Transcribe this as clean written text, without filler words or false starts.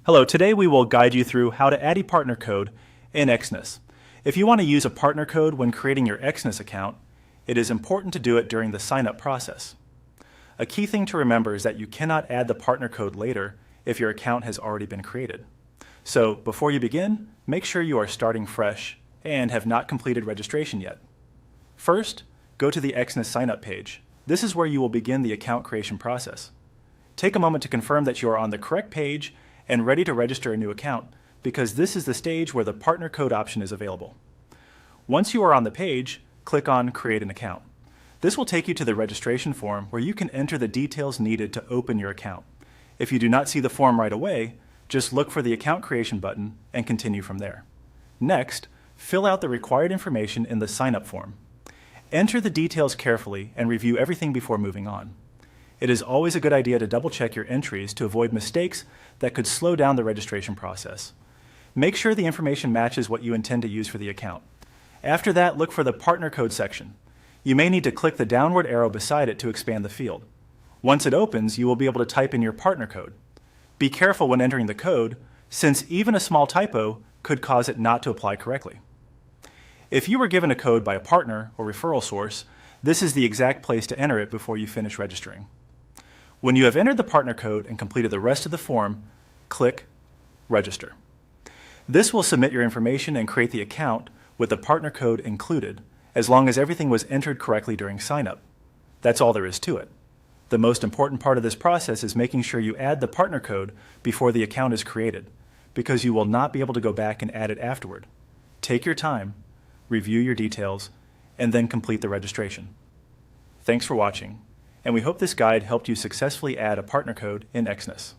Hello, today we will guide you through how to add a partner code in Exness. If you want to use a partner code when creating your Exness account, it is important to do it during the sign-up process. A key thing to remember is that you cannot add the partner code later if your account has already been created. So before you begin, make sure you are starting fresh and have not completed registration yet. First, go to the Exness sign-up page. This is where you will begin the account creation process. Take a moment to confirm that you are on the correct page and ready to register a new account, because this is the stage where the partner code option is available. Once you are on the page, click on Create an Account. This will take you to the registration form where you can enter the details needed to open your account. If you do not see the form right away, just look for the Account Creation button and continue from there. Next, fill out the required information in the sign-up form. Enter the details carefully and review everything before moving on. It is always a good idea to double-check your entries to avoid mistakes that could slow down the registration process. Make sure the information matches what you intend to use for the account. After that, look for the partner code section. You may need to click the downward arrow beside it to expand the field. Once it opens, you will be able to type in your partner code. Be careful when entering the code, since even a small typo could cause it not to apply correctly. If you were given a code by a partner or referral source, this is the exact place to enter it before you finish registering. When you have entered the partner code and completed the rest of the form, click Register. This will submit your information and create the account with the partner code included, as long as everything was entered correctly during sign-up. That's all there is to it. The most important part of this process is making sure you add the partner code before the account is created, because you will not be able to go back and add it afterward. Take your time, review your details, and then complete the registration. Thanks for watching, and we hope this guide helped you successfully add a partner code in Exness.